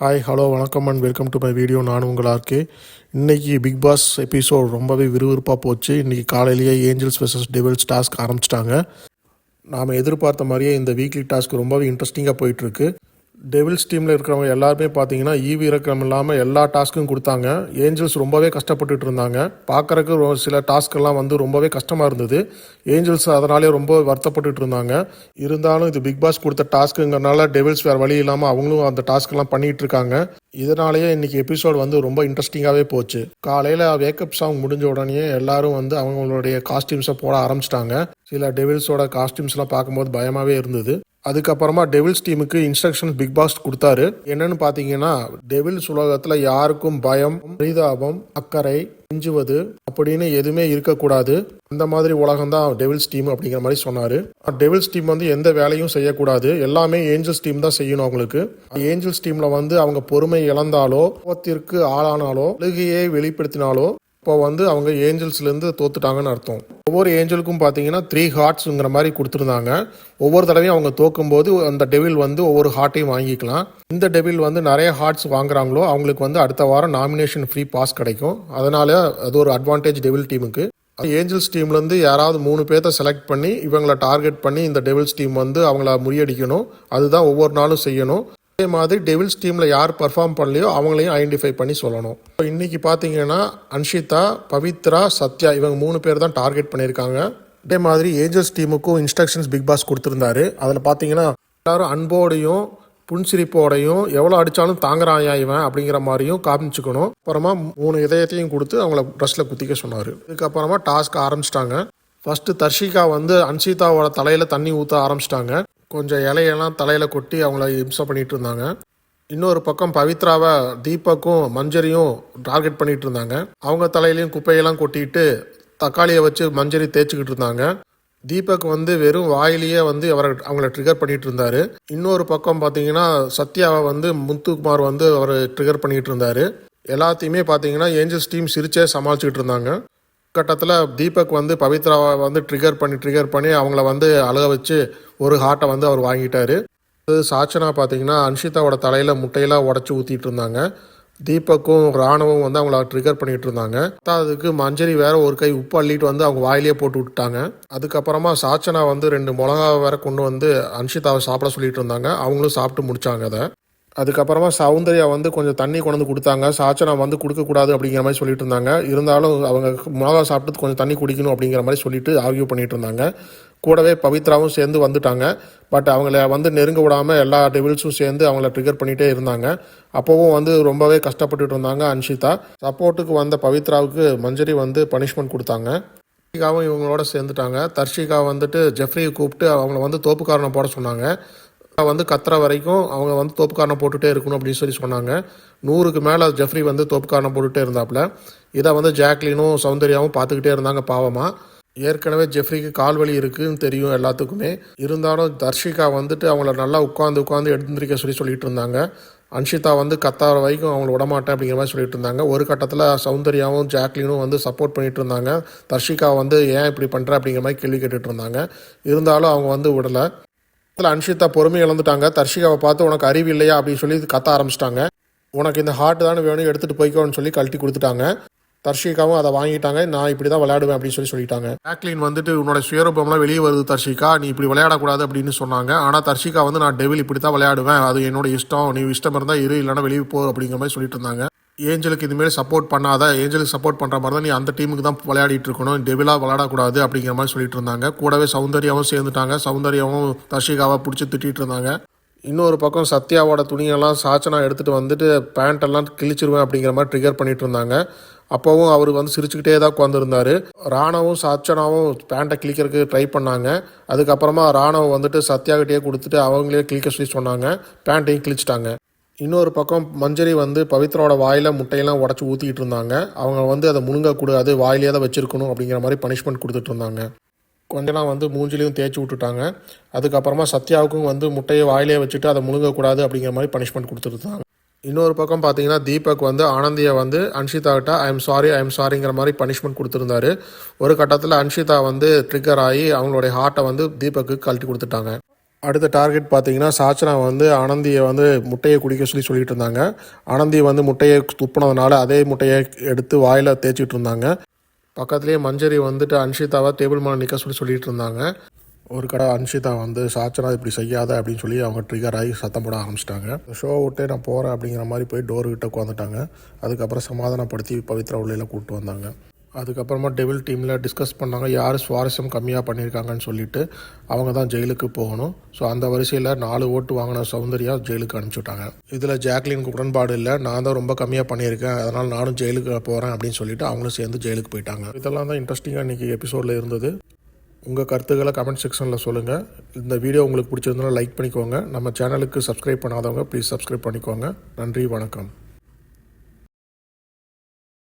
Hi hello வணக்கம் and welcome to my video. நான் உங்கள் ஆர்கே. இன்றைக்கி பிக் பாஸ் எபிசோட் ரொம்பவே விறுவிறுப்பாக போச்சு. இன்றைக்கி காலையிலேயே ஏஞ்சல்ஸ் வெர்சஸ் டெவில்ஸ் டாஸ்க் ஆரம்பிச்சிட்டாங்க. நாம் எதிர்பார்த்த மாதிரியே இந்த வீக்லி டாஸ்க் ரொம்பவே இன்ட்ரெஸ்டிங்காக போயிட்டுருக்கு. டெவில்ஸ் டீமில் இருக்கிறவங்க எல்லாருமே பார்த்தீங்கன்னா ஈவி இறக்கம் இல்லாமல் எல்லா டாஸ்க்கும் கொடுத்தாங்க. ஏஞ்சல்ஸ் ரொம்பவே கஷ்டப்பட்டுட்டு இருந்தாங்க. பார்க்குறக்கு சில டாஸ்க்கெல்லாம் ரொம்பவே கஷ்டமாக இருந்தது. ஏஞ்சல்ஸ் அதனாலே ரொம்ப வருத்தப்பட்டுட்டு இருந்தாங்க. இருந்தாலும் இது பிக் பாஸ் கொடுத்த டாஸ்க்குங்கிறனால டெவில்ஸ் வேறு வழி இல்லாமல் அவங்களும் அந்த டாஸ்க்கெல்லாம் பண்ணிகிட்டு இருக்காங்க. இதனாலேயே இன்றைக்கி எபிசோட் ரொம்ப இன்ட்ரெஸ்டிங்காகவே போச்சு. காலையில் வேக்கப் சாங் முடிஞ்ச உடனே எல்லாரும் அவங்களுடைய காஸ்டியூம்ஸை போட ஆரம்பிச்சிட்டாங்க. சில டெவில்ஸோட காஸ்டியூம்ஸ்லாம் பார்க்கும்போது பயமாகவே இருந்தது. அதுக்கப்புறமா டெவில்ஸ் டீமுக்கு இன்ஸ்ட்ரக்ஷன்ஸ் பிக் பாஸ் கொடுத்தாரு. என்னன்னு பார்த்தீங்கன்னா, டெவில்ஸ் உலகத்தில் யாருக்கும் பயம், பரிதாபம், அக்கறை, செஞ்சுவது அப்படின்னு எதுவுமே இருக்கக்கூடாது. அந்த மாதிரி உலகம் தான் டெவில்ஸ் டீம் அப்படிங்கிற மாதிரி சொன்னார். டெவில்ஸ் டீம் எந்த வேலையும் செய்யக்கூடாது, எல்லாமே ஏஞ்சல்ஸ் டீம் தான் செய்யணும். அவங்களுக்கு ஏஞ்சல்ஸ் டீமில் அவங்க பொறுமை இழந்தாலோ, கோபத்திற்கு ஆளானாலோ, அழுகையை வெளிப்படுத்தினாலோ இப்போ அவங்க ஏஞ்சல்ஸ்லேருந்து தோத்துட்டாங்கன்னு அர்த்தம். ஒவ்வொரு ஏஞ்சலுக்கும் பார்த்தீங்கன்னா 3 ஹார்ட்ஸுங்கிற மாதிரி கொடுத்துருந்தாங்க. ஒவ்வொரு தடவையும் அவங்க தோக்கும்போது அந்த டெவில் ஒவ்வொரு ஹார்ட்டையும் வாங்கிக்கலாம். இந்த டெவில் நிறைய ஹார்ட்ஸ் வாங்குறாங்களோ அவங்களுக்கு அடுத்த வாரம் நாமினேஷன் ஃப்ரீ பாஸ் கிடைக்கும். அதனால அது ஒரு அட்வான்டேஜ் டெவில் டீமுக்கு. ஏஞ்சல்ஸ் டீம்லேருந்து யாராவது 3 பேர்த்த செலக்ட் பண்ணி இவங்களை டார்கெட் பண்ணி இந்த டெவில்ஸ் டீம் அவங்கள முறியடிக்கணும். அதுதான் ஒவ்வொரு நாளும் செய்யணும். அதே மாதிரி டெவில்ஸ் டீமில் யார் பர்ஃபார்ம் பண்ணலையோ அவங்களையும் ஐடென்டிஃபை பண்ணி சொல்லணும். இப்போ இன்றைக்கி பார்த்தீங்கன்னா அன்ஷிதா, பவித்ரா, சத்யா இவங்க 3 பேர் தான் டார்கெட் பண்ணியிருக்காங்க. அதே மாதிரி ஏஞ்சல்ஸ் டீமுக்கும் இன்ஸ்ட்ரக்ஷன்ஸ் பிக் பாஸ் கொடுத்துருந்தாரு. அதில் பார்த்தீங்கன்னா எல்லாரும் அன்போடையும் புன்சிரிப்போடையும் எவ்வளோ அடித்தாலும் தாங்குறாயா இவன் அப்படிங்கிற மாதிரியும் காமிச்சுக்கணும். அப்புறமா 3 இதயத்தையும் கொடுத்து அவங்கள ப்ரஷ்ல குத்திக்க சொன்னார். இதுக்கப்புறமா டாஸ்க் ஆரம்பிச்சிட்டாங்க. ஃபஸ்ட்டு தர்ஷிகா அன்ஷிதாவோட தலையில் தண்ணி ஊற்ற ஆரம்பிச்சிட்டாங்க. கொஞ்சம் இலையெல்லாம் தலையில் கொட்டி அவங்கள இம்சை பண்ணிகிட்டு இருந்தாங்க. இன்னொரு பக்கம் பவித்ராவை தீபக்கும் மஞ்சரியும் டார்கெட் பண்ணிகிட்டு இருந்தாங்க. அவங்க தலையிலையும் குப்பையெல்லாம் கொட்டிட்டு தக்காளியை வச்சு மஞ்சரி தேய்ச்சிக்கிட்டு இருந்தாங்க. தீபக் வெறும் வாயிலேயே அவங்கள ட்ரிகர் பண்ணிகிட்டு இருந்தார். இன்னொரு பக்கம் பார்த்தீங்கன்னா சத்யாவை முத்துக்குமார் அவர் ட்ரிகர் பண்ணிகிட்டு இருந்தார். எல்லாத்தையுமே பார்த்தீங்கன்னா ஏஞ்சல்ஸ் டீம் சிரிச்சே சமாளிச்சுக்கிட்டு இருந்தாங்க. கட்டத்தில் தீபக் பவித்ராவை ட்ரிகர் பண்ணி அவங்கள அழுக வச்சு ஒரு ஹார்ட்டை அவர் வாங்கிட்டாரு. சாச்சனா பார்த்தீங்கன்னா அன்ஷிதாவோட தலையில் முட்டையெல்லாம் உடச்சி ஊற்றிட்டு இருந்தாங்க. தீபக்கும் ராணுவும் அவங்கள ட்ரிகர் பண்ணிட்டு இருந்தாங்க. அதுக்கு மஞ்சரி வேற ஒரு கை உப்பு அள்ளிட்டு அவங்க வாயிலேயே போட்டு விட்டுட்டாங்க. அதுக்கப்புறமா சாச்சனா 2 மிளகாவை வேற கொண்டு அன்ஷிதாவை சாப்பிட சொல்லிட்டு இருந்தாங்க. அவங்களும் சாப்பிட்டு முடிச்சாங்க அதை. அதுக்கப்புறமா சௌந்தர்யா கொஞ்சம் தண்ணி கொண்டு கொடுத்தாங்க. சாச்சனா கொடுக்கக்கூடாது அப்படிங்கிற மாதிரி சொல்லிட்டு இருந்தாங்க. இருந்தாலும் அவங்க மிளகா சாப்பிட்டு கொஞ்சம் தண்ணி குடிக்கணும் அப்படிங்கிற மாதிரி சொல்லிட்டு ஆர்கியூ பண்ணிட்டு இருந்தாங்க. கூடவே பவித்ராவும் சேர்ந்து வந்துட்டாங்க. பட் அவங்கள நெருங்க விடாமல் எல்லா டெவில்ஸும் சேர்ந்து அவங்கள ட்ரிகர் பண்ணிகிட்டே இருந்தாங்க. அப்போவும் ரொம்பவே கஷ்டப்பட்டுட்டு இருந்தாங்க அன்ஷிதா. சப்போர்ட்டுக்கு வந்த பவித்ராவுக்கு மஞ்சரி பனிஷ்மெண்ட் கொடுத்தாங்க. தர்ஷிகாவும் இவங்களோட சேர்ந்துட்டாங்க. தர்ஷிகா ஜெஃப்ரியை கூப்பிட்டு அவங்கள தோப்புக்காரனை போட சொன்னாங்க. கத்துற வரைக்கும் அவங்க தோப்புக்காரனை போட்டுகிட்டே இருக்கணும் அப்படின்னு சொன்னாங்க. 100க்கு மேலே ஜெஃப்ரி தோப்புக்காரனை போட்டுகிட்டே இருந்தாப்புல. இதை ஜாக்லினும் சௌந்தர்யாவும் பார்த்துக்கிட்டே இருந்தாங்க பாவமாக. ஏற்கனவே ஜெஃப்ரிக்கு கால் வலி இருக்குதுன்னு தெரியும் எல்லாத்துக்குமே. இருந்தாலும் தர்ஷிகா அவங்கள நல்லா உட்காந்து எழுந்திரிக்க சொல்லிட்டு இருந்தாங்க. அன்ஷிதா கத்தார வரைக்கும் அவங்கள விடமாட்டேன் அப்படிங்கிற மாதிரி சொல்லிட்டு இருந்தாங்க. ஒரு கட்டத்தில் சௌந்தர்யாவும் ஜாக்லினும் சப்போர்ட் பண்ணிட்டு இருந்தாங்க. தர்ஷிகா ஏன் இப்படி பண்ணுற அப்படிங்கிற மாதிரி கேள்வி கேட்டுட்டு இருந்தாங்க. இருந்தாலும் அவங்க விடலை. அன்ஷிதா பொறுமை இழந்துட்டாங்க. தர்ஷிகாவை பார்த்து உனக்கு அறிவு இல்லையா அப்படின்னு சொல்லி கத்த ஆரம்பிச்சிட்டாங்க. உனக்கு இந்த ஹார்ட் தானே வேணும், எடுத்துகிட்டு போய்க்கோன்னு சொல்லி கழட்டி கொடுத்துட்டாங்க. தர்ஷிகாவும் அதை வாங்கிட்டாங்க. நான் இப்படி தான் விளையாடுவேன் அப்படின்னு சொல்லிட்டாங்க. ஜாக்லின் உன்னோட சுயரூபம்லாம் வெளியே வருது தர்ஷிகா, நீ இப்படி விளையாடக்கூடாது அப்படின்னு சொன்னாங்க. ஆனால் தர்ஷிகா நான் டெவில் இப்படி தான் விளையாடுவேன், அது என்னோட இஷ்டம், நீ இஷ்டம் இருந்தால் இரு, இல்லைனா வெளியே போ அப்படிங்கிற மாதிரி சொல்லிட்டு இருந்தாங்க. ஏஞ்சலுக்கு இதுமாரி சப்போர்ட் பண்ணாத, ஏஞ்சலுக்கு சப்போர்ட் பண்ணுற மாதிரி தான் நீ அந்த டீமுக்கு தான் விளையாடிட்டு இருக்கணும், டெவிலாக விளையாடக்கூடாது அப்படிங்கிற மாதிரி சொல்லிட்டு இருந்தாங்க. கூடவே சௌந்தர்யாவும் சேர்ந்துட்டாங்க. சௌந்தர்யாவும் தர்ஷிகாவை பிடிச்சி திட்டிகிட்டு இருந்தாங்க. இன்னொரு பக்கம் சத்யாவோட துணியெல்லாம் சாச்சனா எடுத்துகிட்டு பேண்ட்டெல்லாம் கிழிச்சிருவேன் அப்படிங்கிற மாதிரி ட்ரிகர் பண்ணிட்டு இருந்தாங்க. அப்போவும் அவர் சிரிச்சுக்கிட்டே தான் உட்காந்துருந்தார். ராணவும் சாச்சனாவும் பேண்ட்டை கிழிக்கிறதுக்கு ட்ரை பண்ணாங்க. அதுக்கப்புறமா ராணவ் சத்யாகிட்டே கொடுத்துட்டு அவங்களே கிழிக்க சொல்லி சொன்னாங்க. பேண்ட்டையும் கிழிச்சிட்டாங்க. இன்னொரு பக்கம் மஞ்சரி பவித்ராவோட வாயில் முட்டையெல்லாம் உடச்சி ஊற்றிக்கிட்டு இருந்தாங்க. அவங்க அதை முழுங்கக்கூடாது, வாயிலே தான் வச்சுருக்கணும் அப்படிங்கிற மாதிரி பனிஷ்மெண்ட் கொடுத்துட்டு இருந்தாங்க. கொஞ்சம் மூஞ்சிலையும் தேய்ச்சி விட்டுட்டாங்க. அதுக்கப்புறமா சத்யாவுக்கும் முட்டையை வாயிலே வச்சுட்டு அதை முழுங்கக்கூடாது அப்படிங்கிற மாதிரி பனிஷ்மெண்ட் கொடுத்துருந்தாங்க. இன்னொரு பக்கம் பார்த்தீங்கன்னா தீபக் ஆனந்தியை அன்ஷிதாகிட்ட ஐ எம் சாரிங்கிற மாதிரி பனிஷ்மெண்ட் கொடுத்துருந்தாரு. ஒரு கட்டத்தில் அன்ஷிதா ட்ரிகர் ஆகி அவங்களுடைய ஹார்ட்டை தீபக்கு கழட்டி கொடுத்துட்டாங்க. அடுத்த டார்கெட் பார்த்தீங்கன்னா சாச்சனா வந்து ஆனந்தியை வந்து முட்டையை குடிக்க சொல்லிட்டு இருந்தாங்க. ஆனந்தி வந்து முட்டையை துப்புனதுனால அதே முட்டையை எடுத்து வாயில் தேய்ச்சிட்டு இருந்தாங்க. பக்கத்துலேயே மஞ்சரி வந்துட்டு அன்ஷிதாவை டேபிள் மேலே நிற்க சொல்லிட்டு இருந்தாங்க. ஒரு கடை அன்ஷிதா வந்து சாச்சனா இப்படி செய்யாத அப்படின்னு சொல்லி அவங்க ட்ரிகர் ஆகி சத்தம் போட ஆரம்பிச்சிட்டாங்க. ஷோ விட்டே நான் போகிறேன் அப்படிங்கிற மாதிரி போய் டோர் கிட்ட உட்காந்துட்டாங்க. அதுக்கப்புறம் சமாதானப்படுத்தி பவித்ரா உள்ளே கூப்பிட்டு வந்தாங்க. அதுக்கப்புறமா டெவில் டீமில் டிஸ்கஸ் பண்ணாங்க யார் சுவாரஸ்யம் கம்மியாக பண்ணியிருக்காங்கன்னு சொல்லிட்டு. அவங்க தான் ஜெயிலுக்கு போகணும். ஸோ அந்த வரிசையில் 4 ஓட்டு வாங்கின சௌந்தர்யா ஜெயிலுக்கு அனுப்பிச்சுட்டாங்க. இதில் ஜாக்லினுக்கு உடன்பாடு இல்லை, நான் தான் ரொம்ப கம்மியாக பண்ணியிருக்கேன், அதனால் நானும் ஜெயிலுக்கு போகிறேன் அப்படின்னு சொல்லிட்டு அவங்களும் சேர்ந்து ஜெயிலுக்கு போயிட்டாங்க. இதெல்லாம் தான் இன்ட்ரெஸ்டிங்காக இன்றைக்கி எபிசோடில் இருந்தது. உங்கள் கருத்துக்களை கமெண்ட் செக்ஷனில் சொல்லுங்கள். இந்த வீடியோ உங்களுக்கு பிடிச்சிருந்தாலும் லைக் பண்ணிக்கோங்க. நம்ம சேனலுக்கு சப்ஸ்கிரைப் பண்ணாதவங்க ப்ளீஸ் சப்ஸ்கிரைப் பண்ணிக்கோங்க. நன்றி, வணக்கம்.